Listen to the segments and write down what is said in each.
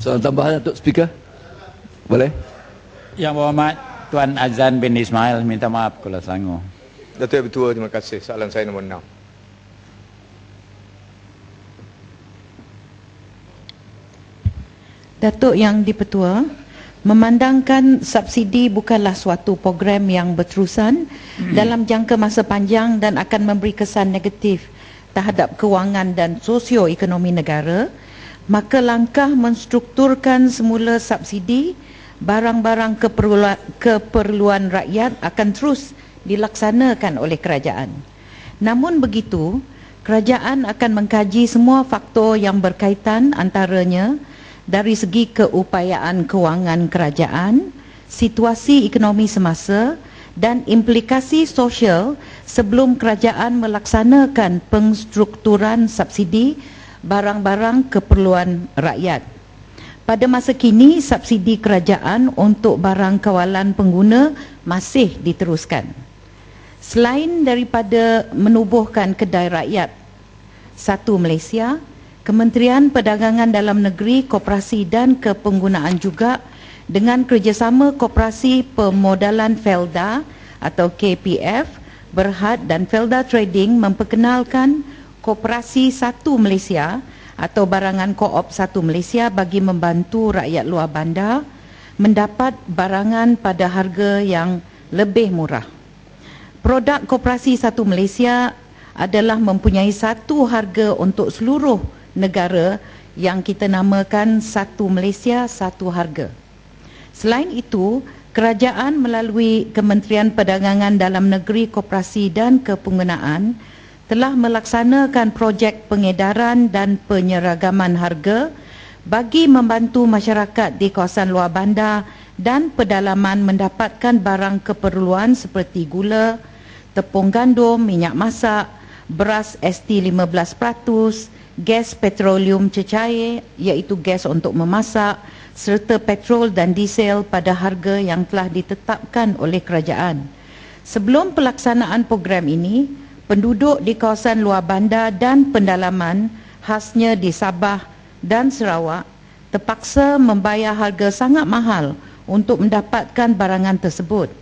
Soalan tambahan untuk speaker? Boleh? Yang berhormat Tuan Azan bin Ismail, minta maaf kalau sanggup. Datuk Yang Bertuah, terima kasih. Soalan saya nombor 6. Datuk Yang di-Pertua, memandangkan subsidi bukanlah suatu program yang berterusan dalam jangka masa panjang dan akan memberi kesan negatif terhadap kewangan dan sosioekonomi negara, maka langkah menstrukturkan semula subsidi barang-barang keperluan rakyat akan terus dilaksanakan oleh kerajaan. Namun begitu, kerajaan akan mengkaji semua faktor yang berkaitan, antaranya dari segi keupayaan kewangan kerajaan, situasi ekonomi semasa dan implikasi sosial sebelum kerajaan melaksanakan pengstrukturan subsidi barang-barang keperluan rakyat. Pada masa kini, subsidi kerajaan untuk barang kawalan pengguna masih diteruskan. Selain daripada menubuhkan kedai rakyat Satu Malaysia, Kementerian Perdagangan Dalam Negeri, Koperasi dan Kepenggunaan juga dengan kerjasama Koperasi Pemodalan Felda atau KPF, Berhad dan Felda Trading memperkenalkan Koperasi Satu Malaysia atau Barangan Koop Satu Malaysia bagi membantu rakyat luar bandar mendapat barangan pada harga yang lebih murah. Produk Koperasi Satu Malaysia adalah mempunyai satu harga untuk seluruh negara yang kita namakan Satu Malaysia Satu Harga. Selain itu, kerajaan melalui Kementerian Perdagangan Dalam Negeri, Koperasi dan Kepenggunaan telah melaksanakan projek pengedaran dan penyeragaman harga bagi membantu masyarakat di kawasan luar bandar dan pedalaman mendapatkan barang keperluan seperti gula, tepung gandum, minyak masak, beras ST 15%, gas petroleum cecair iaitu gas untuk memasak serta petrol dan diesel pada harga yang telah ditetapkan oleh kerajaan. Sebelum pelaksanaan program ini, penduduk di kawasan luar bandar dan pendalaman khasnya di Sabah dan Sarawak terpaksa membayar harga sangat mahal untuk mendapatkan barangan tersebut.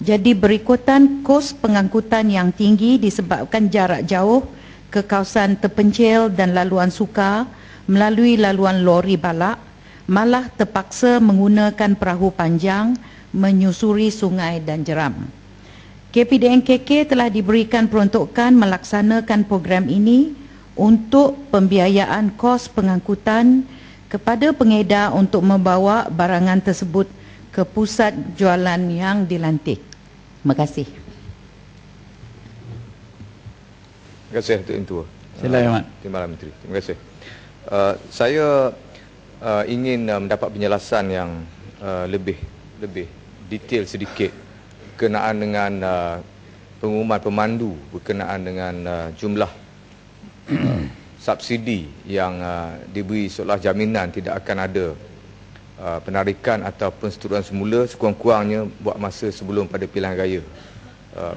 Jadi berikutan kos pengangkutan yang tinggi disebabkan jarak jauh ke kawasan terpencil dan laluan sukar melalui laluan lori balak, malah terpaksa menggunakan perahu panjang menyusuri sungai dan jeram. KPDNKK telah diberikan peruntukan melaksanakan program ini untuk pembiayaan kos pengangkutan kepada pengedar untuk membawa barangan tersebut ke pusat jualan yang dilantik. Terima kasih. Terima kasih Datuk Yang Tua. Silakan. Terima kasih Menteri. Terima kasih. Saya ingin mendapat penjelasan yang lebih detail sedikit berkenaan dengan pengumuman pemandu berkenaan dengan jumlah subsidi yang diberi seolah jaminan tidak akan ada penarikan atau penstrukturan semula sekurang-kurangnya buat masa sebelum pada pilihan raya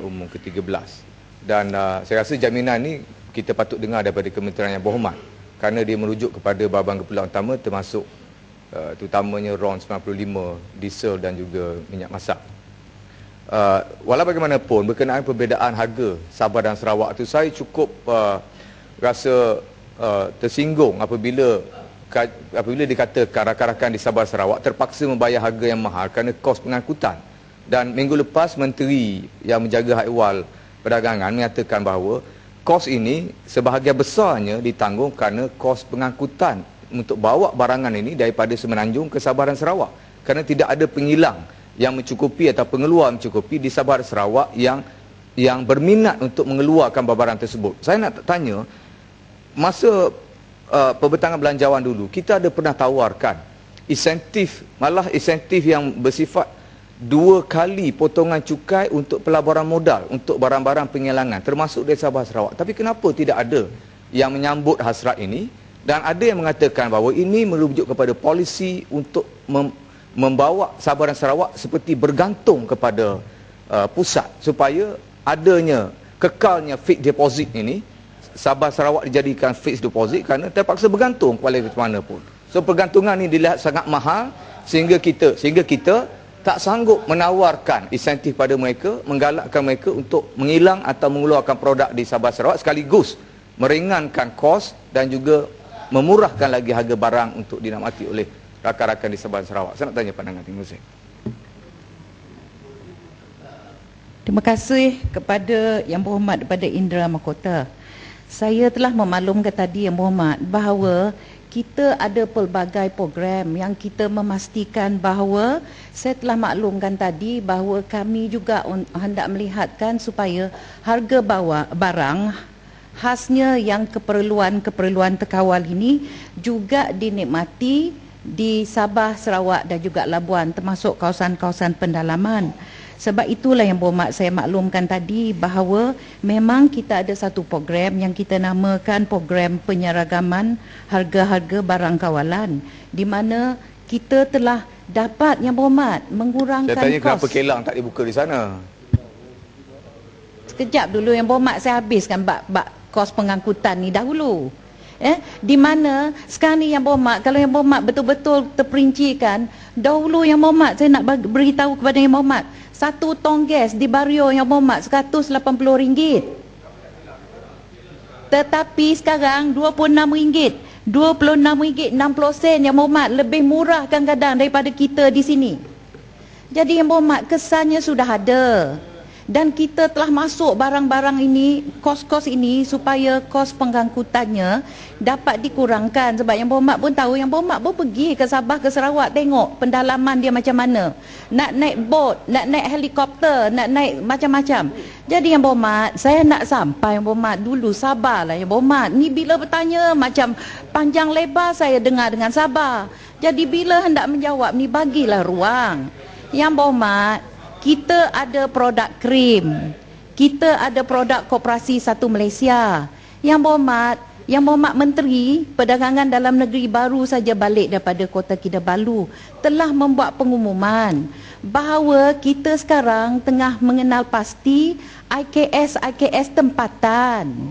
umum ke-13. Dan saya rasa jaminan ni kita patut dengar daripada Kementerian Yang Berhormat kerana dia merujuk kepada barang keperluan utama termasuk terutamanya RON 95, diesel dan juga minyak masak. Walau bagaimanapun berkenaan perbezaan harga Sabah dan Sarawak tu saya cukup rasa tersinggung apabila dikatakan rakan-rakan di Sabah Sarawak terpaksa membayar harga yang mahal kerana kos pengangkutan. Dan minggu lepas Menteri yang menjaga haiwal perdagangan menyatakan bahawa kos ini sebahagian besarnya ditanggung kerana kos pengangkutan untuk bawa barangan ini daripada Semenanjung ke Sabah dan Sarawak kerana tidak ada pengilang yang mencukupi atau pengeluar mencukupi di Sabah dan Sarawak yang berminat untuk mengeluarkan barang tersebut. Saya nak tanya, masa pembentangan belanjawan dulu kita ada pernah tawarkan insentif, malah insentif yang bersifat 2 kali potongan cukai untuk pelaburan modal untuk barang-barang penghilangan termasuk dari Sabah Sarawak. Tapi kenapa tidak ada yang menyambut hasrat ini? Dan ada yang mengatakan bahawa ini merujuk kepada polisi untuk membawa Sabah dan Sarawak seperti bergantung kepada pusat supaya adanya kekalnya fixed deposit ini. Sabah Sarawak dijadikan fixed deposit kerana terpaksa bergantung kepada mana pun. So pergantungan ni dilihat sangat mahal sehingga kita tak sanggup menawarkan insentif pada mereka, menggalakkan mereka untuk mengilang atau mengeluarkan produk di Sabah Sarawak, sekaligus meringankan kos dan juga memurahkan lagi harga barang untuk dinikmati oleh rakan-rakan di Sabah Sarawak. Saya nak tanya pandangan Timur Seng. Terima kasih kepada Yang Berhormat daripada Indra Mahkota. Saya telah memaklumkan tadi Yang Berhormat bahawa kita ada pelbagai program yang kita memastikan bahawa saya telah maklumkan tadi bahawa kami juga hendak melihatkan supaya harga barang khasnya yang keperluan terkawal ini juga dinikmati di Sabah, Sarawak dan juga Labuan, termasuk kawasan-kawasan pendalaman. Sebab itulah Yang Berhormat saya maklumkan tadi bahawa memang kita ada satu program yang kita namakan program penyeragaman harga-harga barang kawalan, di mana kita telah dapat Yang Berhormat mengurangkan kos. Saya tanya kenapa Kelang tak dibuka di sana? Sekejap dulu Yang Berhormat, saya habiskan bab kos pengangkutan ni dahulu. Di mana sekarang ni Yang Berhormat, kalau Yang Berhormat betul-betul terperincikan, dahulu Yang Berhormat saya nak beritahu kepada Yang Berhormat, satu tong gas di Bario Yang Berhormat RM180. Tetapi sekarang RM26. RM26.60 Yang Berhormat, lebih murah kadang-kadang daripada kita di sini. Jadi Yang Berhormat, kesannya sudah ada. Dan kita telah masuk barang-barang ini, kos-kos ini, supaya kos pengangkutannya dapat dikurangkan. Sebab Yang Berhormat pun tahu, Yang Berhormat pun pergi ke Sabah, ke Sarawak, tengok pendalaman dia macam mana. Nak naik bot, nak naik helikopter, nak naik macam-macam. Jadi Yang Berhormat, saya nak sampai Yang Berhormat dulu, sabarlah Yang Berhormat. Ni bila bertanya macam panjang lebar saya dengar dengan sabar. Jadi bila hendak menjawab ni, bagilah ruang. Yang Berhormat, kita ada produk krim, kita ada produk Koperasi Satu Malaysia. Yang Berhormat Menteri Perdagangan Dalam Negeri baru saja balik daripada Kota Kinabalu telah membuat pengumuman bahawa kita sekarang tengah mengenal pasti IKS tempatan.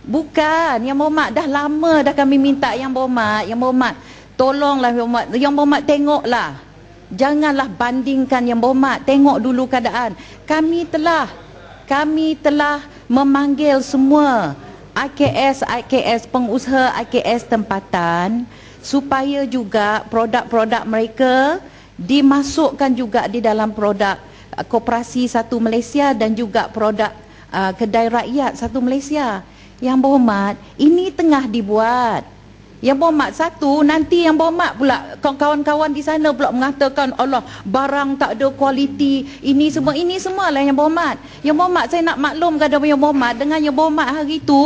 Bukan, Yang Berhormat, dah lama dah kami minta Yang Berhormat, tolonglah Yang Berhormat tengoklah. Janganlah bandingkan Yang Berhormat, tengok dulu keadaan. Kami telah memanggil semua IKS, pengusaha IKS tempatan, supaya juga produk-produk mereka dimasukkan juga di dalam produk Koperasi Satu Malaysia dan juga produk Kedai Rakyat Satu Malaysia. Yang Berhormat, ini tengah dibuat. Yang Berhormat, satu, nanti Yang Berhormat pula, kawan-kawan di sana pula mengatakan, Allah, barang tak ada kualiti, ini semua lah Yang Berhormat. Yang Berhormat, saya nak maklum kepada Yang Berhormat, dengan Yang Berhormat hari itu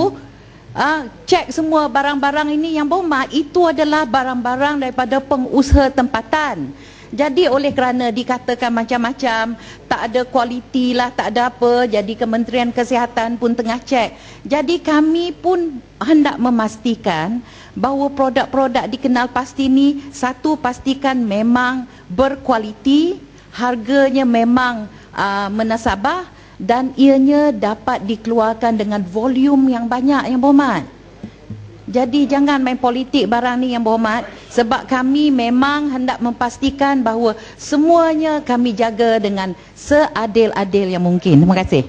cek semua barang-barang ini, Yang Berhormat, itu adalah barang-barang daripada pengusaha tempatan. Jadi oleh kerana dikatakan macam-macam, tak ada kualiti lah, tak ada apa, jadi Kementerian Kesihatan pun tengah cek. Jadi kami pun hendak memastikan bahawa produk-produk dikenal pasti ni, satu, pastikan memang berkualiti, harganya memang menasabah, dan ianya dapat dikeluarkan dengan volume yang banyak Yang Berhormat. Jadi jangan main politik barang ni Yang Berhormat, sebab kami memang hendak memastikan bahawa semuanya kami jaga dengan seadil-adil yang mungkin. Terima kasih.